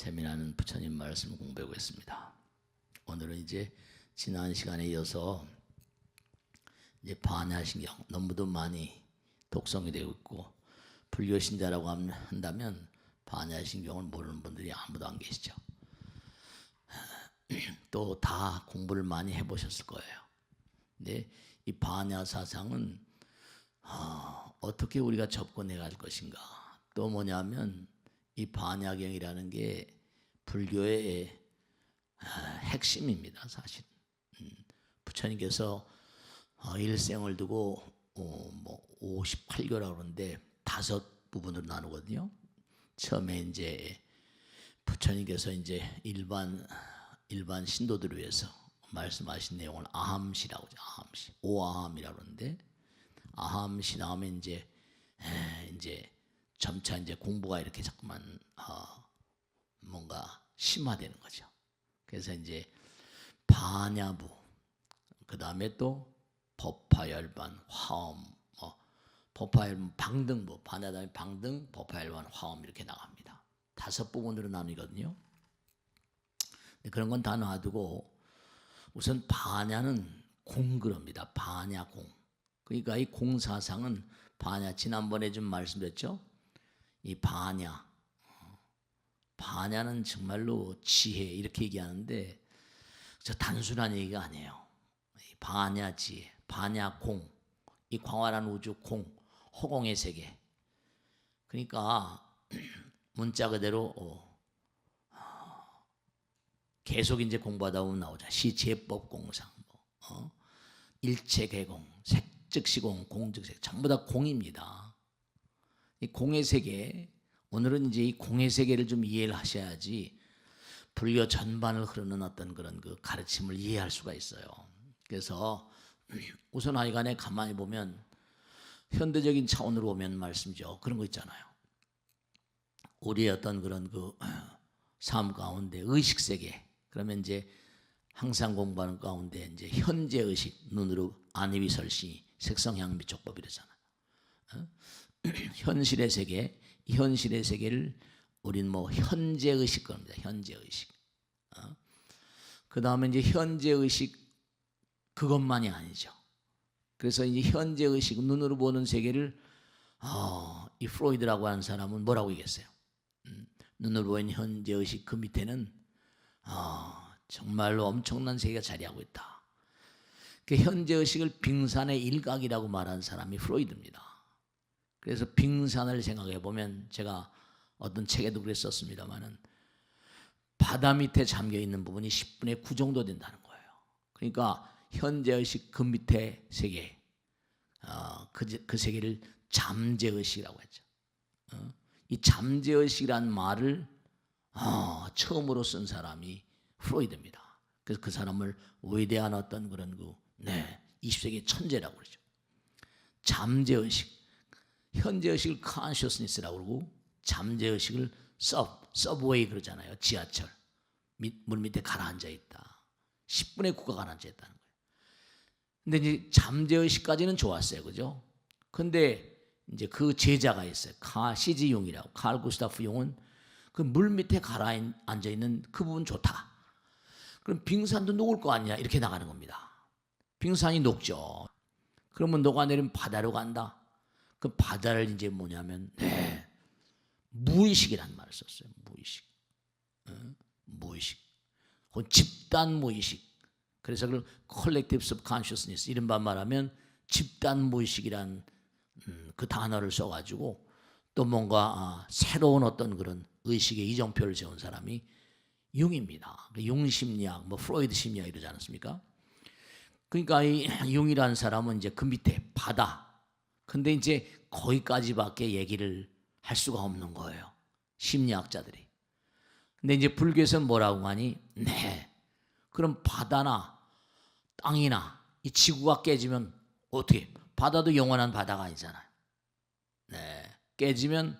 재미나는 부처님 말씀 공부하고 있습니다. 오늘은 이제 지난 시간에 이어서 이제 반야신경 너무도 많이 독송이 되고 있고, 불교 신자라고 한다면 반야신경을 모르는 분들이 아무도 안 계시죠. 또 다 공부를 많이 해보셨을 거예요. 근데 이 반야 사상은 어떻게 우리가 접근해 갈 것인가, 또 뭐냐면 이 반야경이라는 게 불교의 핵심입니다. 사실 부처님께서 일생을 두고 58교라고 그러는데 5부분으로 나누거든요. 처음에 이제 부처님께서 이제 일반 신도들을 위해서 말씀하신 내용을 아함시라고 하죠. 아함시, 오아함이라고 그러는데, 아함시 다음에 이제 점차 이제 공부가 이렇게 자꾸만 뭔가 심화되는 거죠. 그래서 이제 반야부, 그 다음에 또 법화열반, 화엄, 법화열반, 방등부, 반야 다음에 방등, 법화열반, 화엄 이렇게 나갑니다. 5부분으로 나뉘거든요. 그런 건 다 놔두고 우선 반야는 공그럽니다. 반야공. 그러니까 이 공사상은 반야, 지난번에 좀 말씀드렸죠. 이 반야는 정말로 지혜 이렇게 얘기하는데 저 단순한 얘기가 아니에요. 반야 지혜, 반야 공, 이 광활한 우주 공, 허공의 세계. 그러니까 문자 그대로 계속 이제 공부하다 보면 나오잖아. 시제법 공상, 일체 개공, 색즉시공, 공즉색, 전부 다 공입니다. 이 공의 세계, 오늘은 이제 이 공의 세계를 좀 이해를 하셔야지 불교 전반을 흐르는 어떤 그런 그 가르침을 이해할 수가 있어요. 그래서 우선 하여간에 가만히 보면 현대적인 차원으로 보면 말씀이죠. 그런 거 있잖아요. 우리의 어떤 그런 그 삶 가운데 의식 세계, 그러면 이제 항상 공부하는 가운데 이제 현재 의식, 눈으로 안위설시, 색성향미 촉법 이러잖아요. 현실의 세계, 이 현실의 세계를 우린 현재 의식 겁니다. 현재 의식. 그 다음에 이제 현재 의식 그것만이 아니죠. 그래서 이제 현재 의식, 눈으로 보는 세계를 이 프로이드라고 하는 사람은 뭐라고 얘기했어요? 눈으로 보이는 현재 의식 그 밑에는 정말로 엄청난 세계가 자리하고 있다. 그 현재 의식을 빙산의 일각이라고 말한 사람이 프로이드입니다. 그래서 빙산을 생각해 보면, 제가 어떤 책에도 그랬었습니다만은 바다 밑에 잠겨 있는 부분이 10분의 9 정도 된다는 거예요. 그러니까 현재 의식 그 밑에 세계, 그 세계를 잠재 의식이라고 했죠. 이 잠재 의식이란 말을 처음으로 쓴 사람이 프로이드입니다. 그래서 그 사람을 위대한 어떤 그런 20세기 천재라고 그러죠. 잠재 의식, 현재 의식을 consciousness라고 그러고, 잠재 의식을 서브웨이 그러잖아요. 지하철 물 밑에 가라앉아 있다. 10분의 9가 가라앉아 있다는 거예요. 근데 이제 잠재 의식까지는 좋았어요, 그죠? 근데 이제 그 제자가 있어요. CG 융이라고, 칼 구스타프 융은 그 물 밑에 가라앉아 있는 그 부분 좋다. 그럼 빙산도 녹을 거 아니냐, 이렇게 나가는 겁니다. 빙산이 녹죠. 그러면 녹아내리면 바다로 간다. 그 바다를 이제 뭐냐면 무의식이라는 말을 썼어요. 무의식. 무의식. 집단 무의식. 그래서 그걸 collective subconsciousness, 이른바 말하면 집단 무의식이란 그 단어를 써가지고 또 뭔가 새로운 어떤 그런 의식의 이정표를 세운 사람이 융입니다. 융심리학, 프로이드 심리학 이러지 않았습니까? 그러니까 이 융이라는 사람은 이제 그 밑에 바다. 근데 이제 거기까지밖에 얘기를 할 수가 없는 거예요. 심리학자들이. 근데 이제 불교에서는 뭐라고 하니? 그럼 바다나 땅이나 이 지구가 깨지면 어떻게? 바다도 영원한 바다가 아니잖아요. 깨지면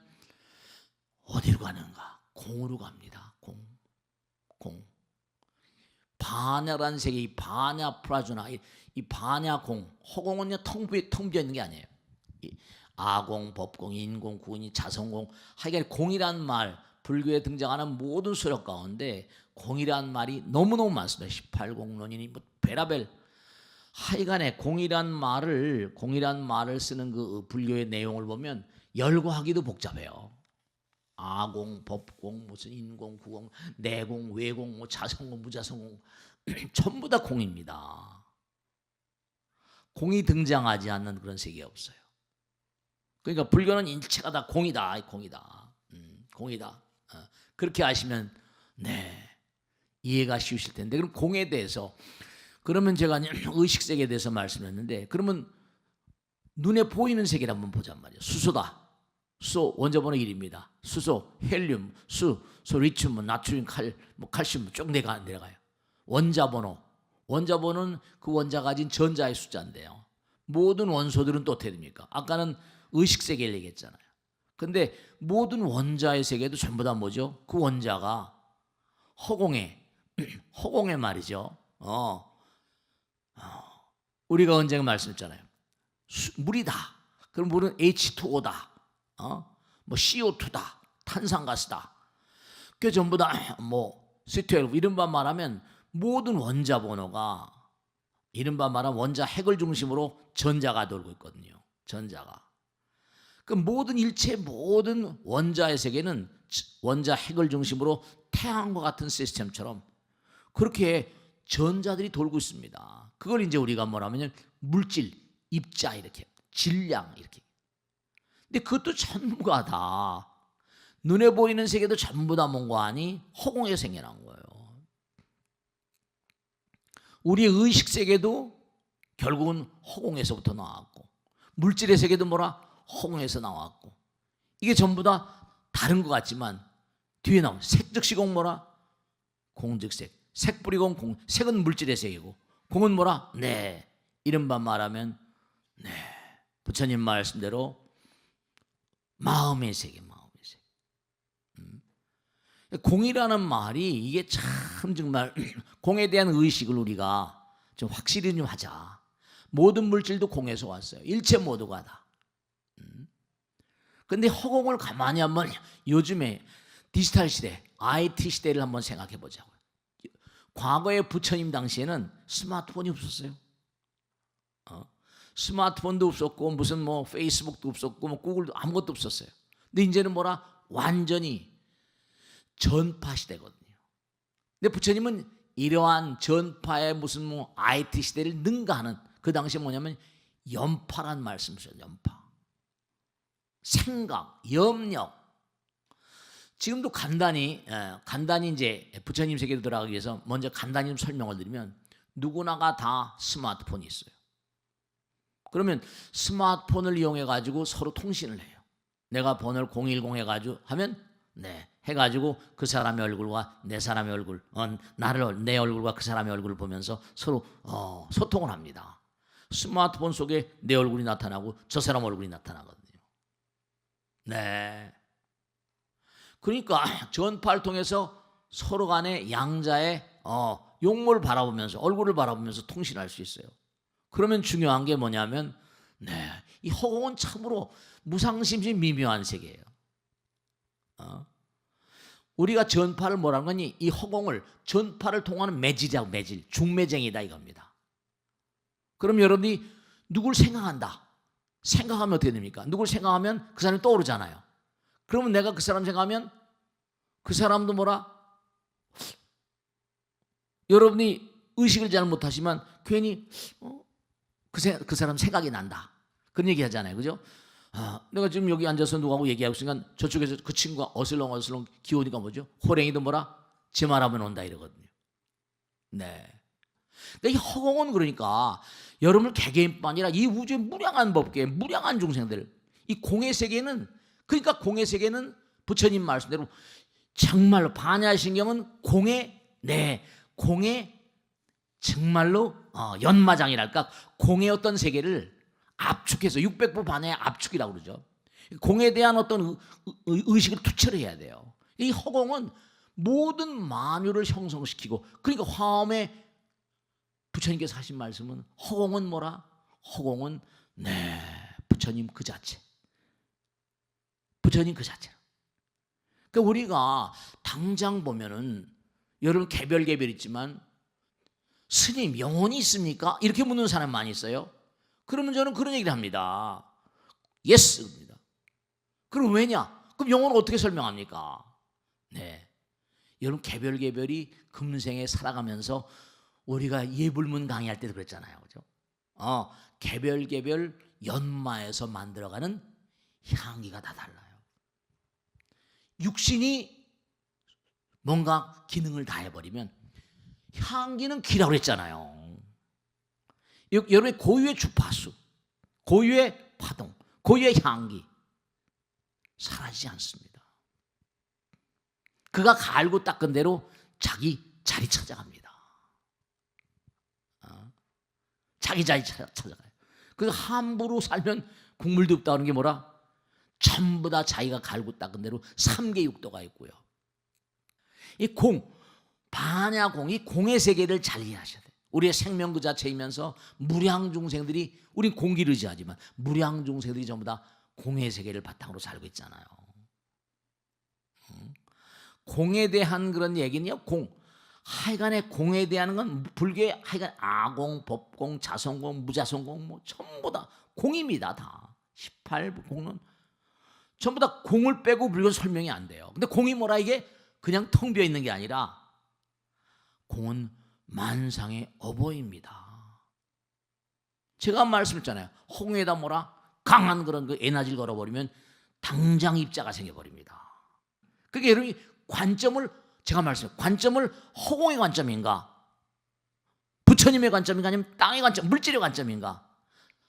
어디로 가는가? 공으로 갑니다. 공. 반야라는 세계, 이 반야 프라주나, 이 반야 공, 허공은요 텅 비어 있는 게 아니에요. 아공, 법공, 인공, 구인이, 자성공, 하여간 공이란 말, 불교에 등장하는 모든 수력 가운데 공이란 말이 너무너무 많습니다. 18공론이니 뭐 베라벨 하여간에 공이란 말을 쓰는 그 불교의 내용을 보면 열거하기도 복잡해요. 아공, 법공, 무슨 인공, 구공, 내공, 외공, 뭐 자성공, 무자성공 전부 다 공입니다. 공이 등장하지 않는 그런 세계 없어요. 그러니까 불교는 일체가 다 공이다, 공이다, 공이다. 그렇게 아시면 네 이해가 쉬우실 텐데, 그럼 공에 대해서 그러면 제가 의식 세계에 대해서 말씀했는데, 그러면 눈에 보이는 세계를 한번 보잔 말이에요. 수소다. 수소 원자 번호 1입니다. 수소, 헬륨, 리튬, 나트륨, 칼슘 쭉 내려가요. 원자 번호는 그 원자가 가진 전자의 숫자인데요. 모든 원소들은 또 어떻게 됩니까? 아까는 의식 세계를 얘기했잖아요. 근데 모든 원자의 세계도 전부 다 뭐죠? 그 원자가 허공에 말이죠. 우리가 언젠가 말씀했잖아요. 물이다. 그럼 물은 H2O다. 뭐 CO2다. 탄산가스다. 그 전부 다 뭐 C12 이른바 말하면 모든 원자 번호가 이른바 말하면 원자 핵을 중심으로 전자가 돌고 있거든요. 전자가. 그 모든 일체 모든 원자의 세계는 원자 핵을 중심으로 태양과 같은 시스템처럼 그렇게 전자들이 돌고 있습니다. 그걸 이제 우리가 뭐라면 물질, 입자 이렇게, 질량 이렇게. 근데 그것도 전부가 다 눈에 보이는 세계도 전부 다 뭔가 아니 허공에 생겨난 거예요. 우리의 의식 세계도 결국은 허공에서부터 나왔고, 물질의 세계도 뭐라 허공에서 나왔고, 이게 전부 다 다른 것 같지만 뒤에 나온 색즉 시공 뭐라 공즉색, 색 뿌리공 공, 색은 물질의 세계고 공은 뭐라 네 이른바 말하면 네 부처님 말씀대로 마음의 세계, 마음의 세계. 공이라는 말이 이게 참 정말 공에 대한 의식을 우리가 좀 확실히 좀 하자. 모든 물질도 공에서 왔어요. 일체 모두가 다. 근데 허공을 가만히 한번 요즘에 디지털 시대, IT 시대를 한번 생각해 보자고요. 과거에 부처님 당시에는 스마트폰이 없었어요. 스마트폰도 없었고 무슨 뭐 페이스북도 없었고 뭐 구글도 아무것도 없었어요. 근데 이제는 뭐라 완전히 전파 시대거든요. 근데 부처님은 이러한 전파의 무슨 뭐 IT 시대를 능가하는 그 당시에 뭐냐면 연파란 말씀이죠. 연파. 생각, 염력. 지금도 간단히 이제 부처님 세계로 들어가기 위해서 먼저 간단히 좀 설명을 드리면 누구나가 다 스마트폰이 있어요. 그러면 스마트폰을 이용해 가지고 서로 통신을 해요. 내가 번호를 010 해가지고 하면 네 해가지고 그 사람의 얼굴과 내 사람의 얼굴, 내 얼굴과 그 사람의 얼굴을 보면서 서로 소통을 합니다. 스마트폰 속에 내 얼굴이 나타나고 저 사람 얼굴이 나타나거든요. 네. 그러니까 전파를 통해서 서로 간에 양자의 용모를 바라보면서 얼굴을 바라보면서 통신할 수 있어요. 그러면 중요한 게 뭐냐면 이 허공은 참으로 무상심심 미묘한 세계예요. 우리가 전파를 뭐라는 거니? 이 허공을 전파를 통하는 매질이라고, 매질, 중매쟁이다 이겁니다. 그럼 여러분이 누굴 생각한다. 생각하면 어떻게 됩니까? 누굴 생각하면 그 사람이 떠오르잖아요. 그러면 내가 그 사람 생각하면 그 사람도 뭐라? 여러분이 의식을 잘 못하시면 괜히 그 사람 생각이 난다. 그런 얘기 하잖아요. 그죠? 내가 지금 여기 앉아서 누구하고 얘기하고 있으니까 저쪽에서 그 친구가 어슬렁어슬렁 기어오니까 뭐죠? 호랭이도 뭐라? 제 말하면 온다 이러거든요. 네. 그러니까 이 허공은 그러니까 여러분 개개인뿐 아니라 이 우주의 무량한 법계, 무량한 중생들, 이 공의 세계는, 그러니까 공의 세계는 부처님 말씀대로 정말로 반야신경은 공의 정말로 연마장이랄까, 공의 어떤 세계를 압축해서 600부 반의 압축이라고 그러죠. 공에 대한 어떤 의식을 투철해야 돼요. 이 허공은 모든 만유를 형성시키고, 그러니까 화엄에 부처님께서 하신 말씀은 허공은 뭐라? 허공은 부처님 그 자체. 부처님 그 자체. 그러니까 우리가 당장 보면은 여러분 개별 있지만 스님 영혼이 있습니까? 이렇게 묻는 사람 많이 있어요. 그러면 저는 그런 얘기를 합니다. 예스입니다. 그럼 왜냐? 그럼 영혼을 어떻게 설명합니까? 네, 여러분 개별이 금생에 살아가면서 우리가 예불문 강의할 때도 그랬잖아요, 그죠? 개별 연마에서 만들어가는 향기가 다 달라요. 육신이 뭔가 기능을 다 해버리면 향기는 귀라고 그랬잖아요. 여러분의 고유의 주파수, 고유의 파동, 고유의 향기 사라지지 않습니다. 그가 갈고 닦은 대로 자기 자리 찾아갑니다. 자기 자리 찾아가요. 그 함부로 살면 국물도 없다는 게 뭐라? 전부 다 자기가 갈고 닦은 대로 삼계육도가 있고요. 이 반야공, 이 공의 세계를 잘 이해하셔야 돼요. 우리의 생명 그 자체이면서 무량중생들이, 우린 공기를 의지하지만 무량중생들이 전부 다 공의 세계를 바탕으로 살고 있잖아요. 공에 대한 그런 얘기는요, 하여간에 공에 대한 건 불교의 하여간 아공, 법공, 자성공, 무자성공 뭐 전부 다 공입니다. 다 18공은 전부 다 공을 빼고 불교는 설명이 안 돼요. 근데 공이 뭐라, 이게 그냥 텅 비어 있는 게 아니라 공은 만상의 어버이입니다. 제가 말씀했잖아요. 허공에다 뭐라 강한 그런 그 에너지를 걸어버리면 당장 입자가 생겨버립니다. 그게 여러분이 관점을, 제가 말씀해요. 관점을 허공의 관점인가, 부처님의 관점인가, 아니면 땅의 관점, 물질의 관점인가,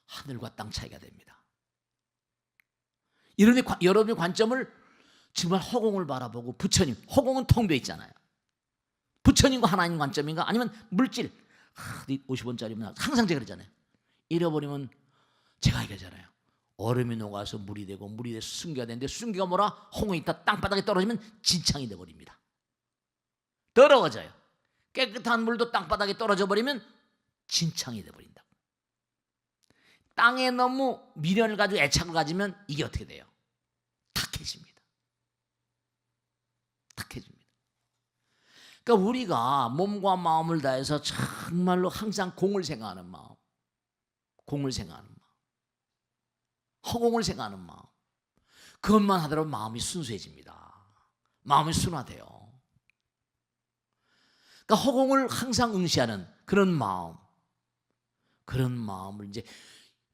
하늘과 땅 차이가 됩니다. 여러분의 관점을 정말 허공을 바라보고, 부처님, 허공은 텅 비어 있잖아요. 부처님과 하나님 관점인가, 아니면 물질, 50원짜리면 항상 제가 그러잖아요. 잃어버리면 제가 얘기하잖아요. 얼음이 녹아서 물이 되고, 물이 돼서 순기가 되는데, 순기가 뭐라? 허공에 있다 땅바닥에 떨어지면 진창이 되어버립니다. 더러워져요. 깨끗한 물도 땅바닥에 떨어져 버리면 진창이 되어버린다. 땅에 너무 미련을 가지고 애착을 가지면 이게 어떻게 돼요? 탁해집니다. 탁해집니다. 그러니까 우리가 몸과 마음을 다해서 정말로 항상 공을 생각하는 마음, 공을 생각하는 마음, 허공을 생각하는 마음, 그것만 하더라도 마음이 순수해집니다. 마음이 순화돼요. 그러니까 허공을 항상 응시하는 그런 마음, 그런 마음을 이제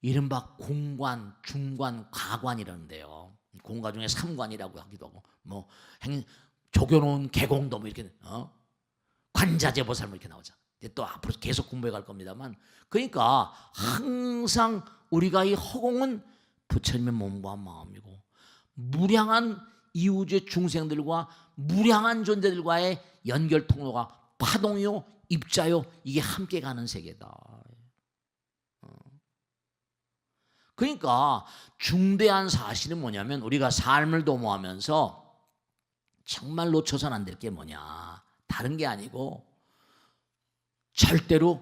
이른바 공관, 중관, 가관이라는데요. 공과 중에 삼관이라고 하기도 하고, 뭐 조교놓은 개공도 뭐 이렇게, 관자재보살 뭐 이렇게 나오잖아. 이제 또 앞으로 계속 공부해 갈 겁니다만, 그러니까 항상 우리가 이 허공은 부처님의 몸과 마음이고, 무량한 이우주의 중생들과 무량한 존재들과의 연결 통로가 파동이요, 입자요, 이게 함께 가는 세계다. 그러니까 중대한 사실은 뭐냐면, 우리가 삶을 도모하면서 정말 놓쳐서는 안 될 게 뭐냐, 다른 게 아니고 절대로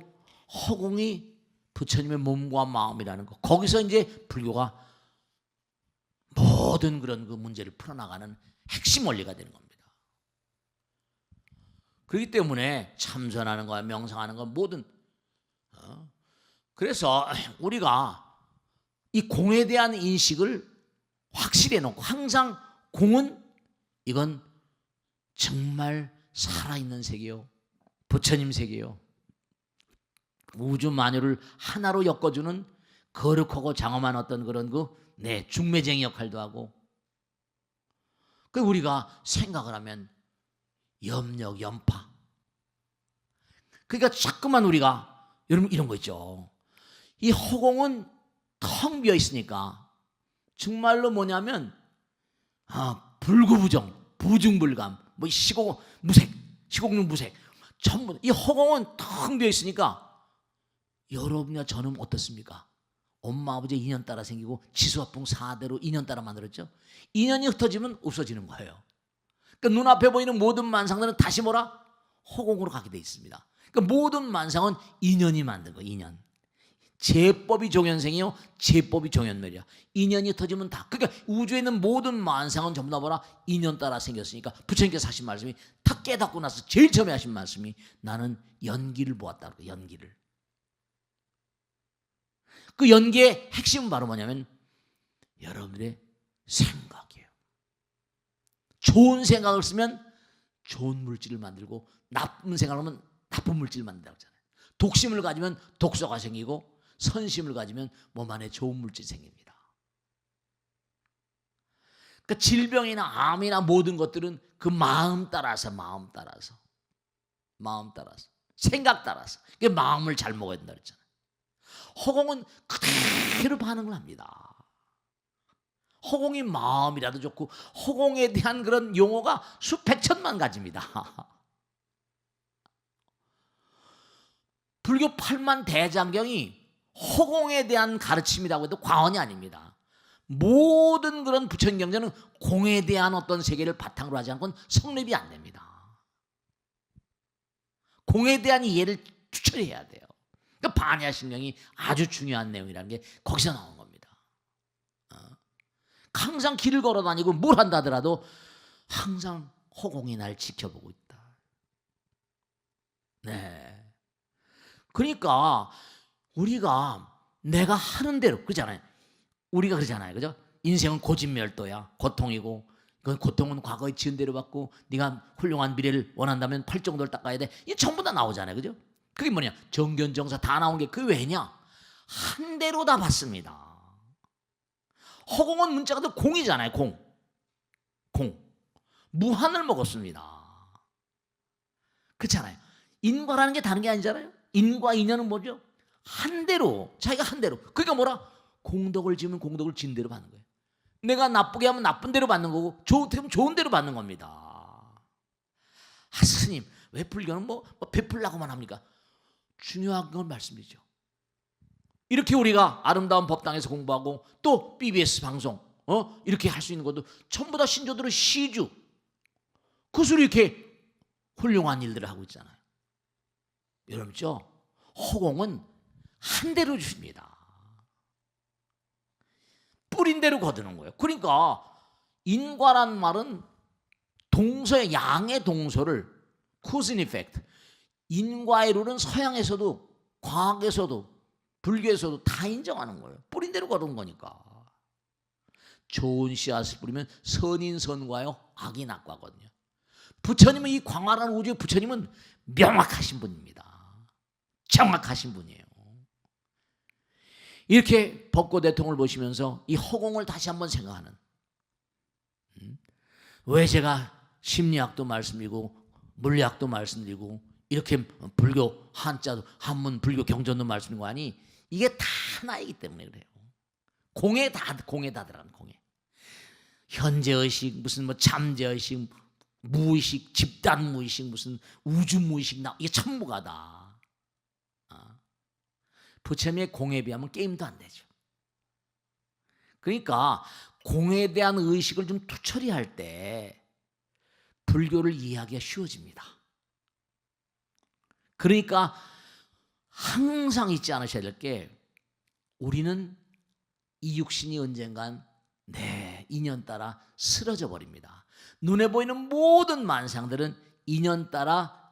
허공이 부처님의 몸과 마음이라는 거, 거기서 이제 불교가 모든 그런 그 문제를 풀어나가는 핵심 원리가 되는 겁니다. 그렇기 때문에 참선하는 거야, 명상하는 거, 모든 그래서 우리가 이 공에 대한 인식을 확실히 해놓고, 항상 공은 이건 정말 살아있는 세계요, 부처님 세계요, 우주 만유를 하나로 엮어주는 거룩하고 장엄한 어떤 그런 중매쟁이 역할도 하고, 그 우리가 생각을 하면 염력, 염파, 그러니까 자꾸만 우리가, 여러분 이런 거 있죠. 이 허공은 텅 비어 있으니까 정말로 뭐냐면 불구부정, 부중불감, 뭐 무색, 시곡능 무색, 전부 이 허공은 텅 비어 있으니까 여러분이나 저는 어떻습니까? 엄마 아버지의 인연 따라 생기고 지수화풍 4대로 인연 따라 만들었죠. 인연이 흩어지면 없어지는 거예요. 그러니까 눈앞에 보이는 모든 만상들은 다시 뭐라? 허공으로 가게 돼 있습니다. 그러니까 모든 만상은 인연이 만든 거예요. 인연. 제법이 종현생이요 제법이 종현멸이야. 인연이 터지면 다. 그러니까 우주에 있는 모든 만상은 전부 다 뭐라? 인연 따라 생겼으니까 부처님께서 하신 말씀이 탁 깨닫고 나서 제일 처음에 하신 말씀이 나는 연기를 보았다. 연기를. 그 연기의 핵심은 바로 뭐냐면 여러분들의 생각이에요. 좋은 생각을 쓰면 좋은 물질을 만들고 나쁜 생각을 하면 나쁜 물질을 만든다고 하잖아요. 독심을 가지면 독소가 생기고 선심을 가지면 몸 안에 좋은 물질이 생깁니다. 그러니까 질병이나 암이나 모든 것들은 그 마음 따라서 생각 따라서 그 마음을 잘 먹어야 된다 그랬잖아요. 허공은 그대로 반응을 합니다. 허공이 마음이라도 좋고 허공에 대한 그런 용어가 수백 천만 가지입니다. 불교 8만 대장경이 허공에 대한 가르침이라고 해도 과언이 아닙니다. 모든 그런 부처님 경전은 공에 대한 어떤 세계를 바탕으로 하지 않고는 성립이 안 됩니다. 공에 대한 이해를 추천해야 돼요. 그러니까 반야신경이 아주 중요한 내용이라는 게 거기서 나온 겁니다. 항상 길을 걸어 다니고 뭘 한다 하더라도 항상 허공이 날 지켜보고 있다. 네. 그러니까 우리가 내가 하는 대로 그러잖아요. 우리가 그러잖아요. 그죠? 인생은 고진멸도야. 고통이고 그 고통은 과거에 지은 대로 받고 네가 훌륭한 미래를 원한다면 팔정도를 닦아야 돼. 이게 전부 다 나오잖아요. 그죠? 그게 뭐냐? 정견정사 다 나온 게 그게 왜냐? 한 대로 다 받습니다. 허공은 문자가 또 공이잖아요. 공. 무한을 먹었습니다. 그렇잖아요. 인과라는 게 다른 게 아니잖아요. 인과 인연은 뭐죠? 한 대로, 자기가 한 대로. 그러니까 뭐라? 공덕을 지으면 공덕을 진 대로 받는 거예요. 내가 나쁘게 하면 나쁜 대로 받는 거고 좋게 하면 좋은 대로 받는 겁니다. 스님, 왜 불교는 뭐 베풀라고만 합니까? 중요한 걸 말씀드리죠. 이렇게 우리가 아름다운 법당에서 공부하고 또 BBS 방송 이렇게 할 수 있는 것도 전부 다 신조들의 시주 그것으로 이렇게 훌륭한 일들을 하고 있잖아요. 여러분죠? 허공은 한 대로 주십니다. 뿌린 대로 거두는 거예요. 그러니까 인과란 말은 동서의 양의 동서를 cause and effect. 인과의 룰은 서양에서도 과학에서도 불교에서도 다 인정하는 거예요. 뿌린 대로 거두는 거니까. 좋은 씨앗을 뿌리면 선인 선과요, 악인 악과거든요. 부처님은 이 광활한 우주의 부처님은 명확하신 분입니다. 정확하신 분이에요. 이렇게 벚꽃대통을 보시면서 이 허공을 다시 한번 생각하는, 왜 제가 심리학도 말씀드리고 물리학도 말씀드리고 이렇게 불교 한자도 한문 불교 경전도 말씀드리고 하니 이게 다 하나이기 때문에 그래요. 공에 다 들어가는 공에. 현재의식 무슨 뭐 잠재의식 무의식 집단 무의식 무슨 우주 무의식 이게 전부가 다 부처님의 공에 비하면 게임도 안 되죠. 그러니까 공에 대한 의식을 좀 투철이할 때 불교를 이해하기가 쉬워집니다. 그러니까 항상 잊지 않으셔야 될 게 우리는 이 육신이 언젠간 인연 따라 쓰러져 버립니다. 눈에 보이는 모든 만상들은 인연 따라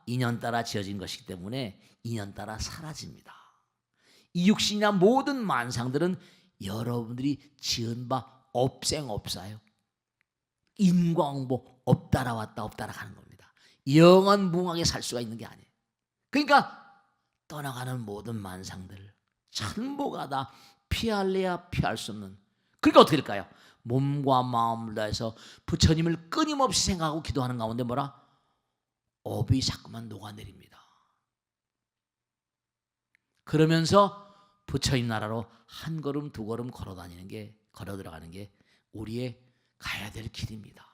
지어진 것이기 때문에 인연 따라 사라집니다. 이 육신이나 모든 만상들은 여러분들이 지은 바 없생없사요. 인과응보 없따라 왔다 없따라 가는 겁니다. 영원무궁하게 살 수가 있는 게 아니에요. 그러니까 떠나가는 모든 만상들 전부가 다 피할래야 피할 수 없는. 그러니까 어떻게 될까요? 몸과 마음을 다해서 부처님을 끊임없이 생각하고 기도하는 가운데 뭐라? 업이 자꾸만 녹아내립니다. 그러면서 부처님 나라로 한 걸음 두 걸음 걸어 들어가는 게 우리의 가야 될 길입니다.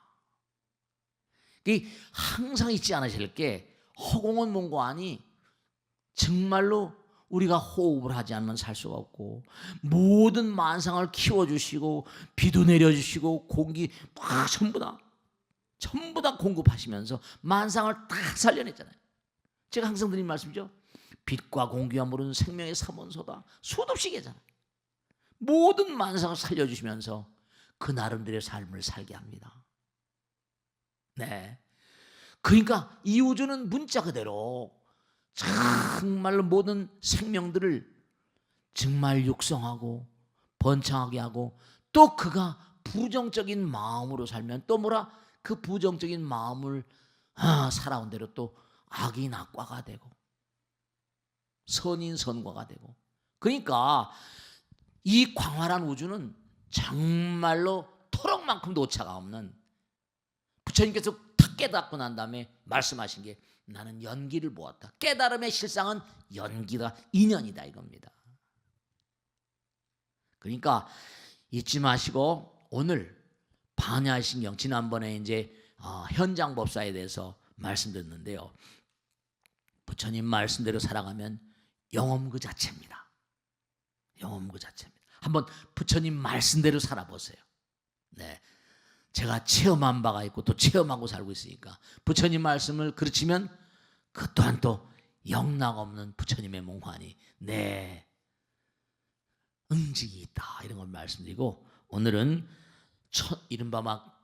항상 잊지 않으셔야 될 게 허공은 뭔가 아니 정말로 우리가 호흡을 하지 않으면 살 수가 없고 모든 만상을 키워주시고 비도 내려주시고 공기 전부 다 공급하시면서 만상을 다 살려냈잖아요. 제가 항상 드린 말씀이죠. 빛과 공기와 물은 생명의 삼원소다. 수도 없이 계잖아요. 모든 만상을 살려주시면서 그 나름대로의 삶을 살게 합니다. 네. 그러니까 이 우주는 문자 그대로 정말로 모든 생명들을 정말 육성하고 번창하게 하고, 또 그가 부정적인 마음으로 살면 또 뭐라, 그 부정적인 마음을 살아온 대로 또 악인 악과가 되고 선인 선과가 되고. 그러니까 이 광활한 우주는 정말로 토록만큼도 오차가 없는, 부처님께서 탁 깨닫고 난 다음에 말씀하신 게 나는 연기를 보았다. 깨달음의 실상은 연기다, 인연이다 이겁니다. 그러니까 잊지 마시고 오늘 반야신경, 지난번에 이제 현장법사에 대해서 말씀드렸는데요. 부처님 말씀대로 살아가면 영험 그 자체입니다. 영험 그 자체입니다. 한번 부처님 말씀대로 살아보세요. 네, 제가 체험한 바가 있고 또 체험하고 살고 있으니까 부처님 말씀을 그르치면 그 또한 또 영락없는 부처님의 몽환이 내 응징이 있다, 이런 걸 말씀드리고, 오늘은 이른바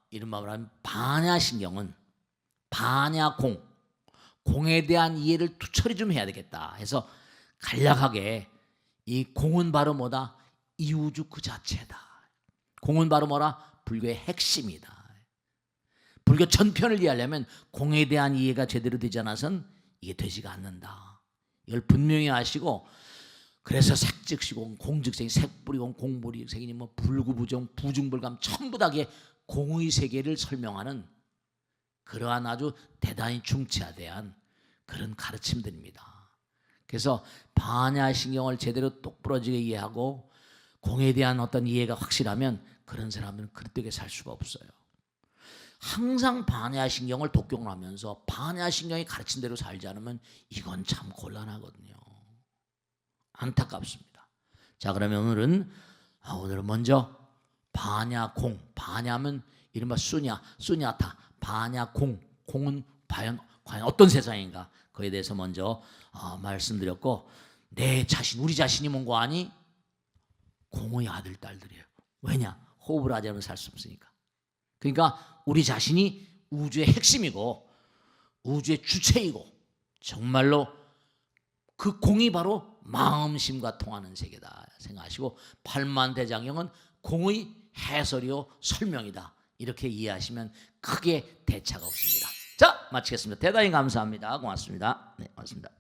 말하면 반야신경은 반야공, 공에 대한 이해를 처리 좀 해야 되겠다 해서 간략하게, 이 공은 바로 뭐다? 이 우주 그 자체다. 공은 바로 뭐라? 불교의 핵심이다. 불교 전편을 이해하려면 공에 대한 이해가 제대로 되지 않아서는 이게 되지가 않는다. 이걸 분명히 아시고, 그래서 색즉시공, 공즉생이, 색불이공, 공불이생이니 뭐 불구부정, 부중불감, 전부 다 공의 세계를 설명하는 그러한 아주 대단히 중차대한 그런 가르침들입니다. 그래서 반야신경을 제대로 똑부러지게 이해하고 공에 대한 어떤 이해가 확실하면 그런 사람들은 그릇되게 살 수가 없어요. 항상 반야신경을 독경을 하면서 반야신경이 가르친 대로 살지 않으면 이건 참 곤란하거든요. 안타깝습니다. 자, 그러면 오늘은 먼저 반야공, 반야면 이른바 수냐타, 반야공, 공은 과연 어떤 세상인가, 그에 대해서 먼저 말씀드렸고, 내 자신, 우리 자신이 뭔가 아니? 공의 아들, 딸들이에요. 왜냐? 호흡을 하지 않으면 살 수 없으니까. 그러니까 우리 자신이 우주의 핵심이고 우주의 주체이고, 정말로 그 공이 바로 마음심과 통하는 세계다 생각하시고, 팔만대장경은 공의 해설이요 설명이다, 이렇게 이해하시면 크게 대차가 없습니다. 자, 마치겠습니다. 대단히 감사합니다. 고맙습니다. 네, 고맙습니다.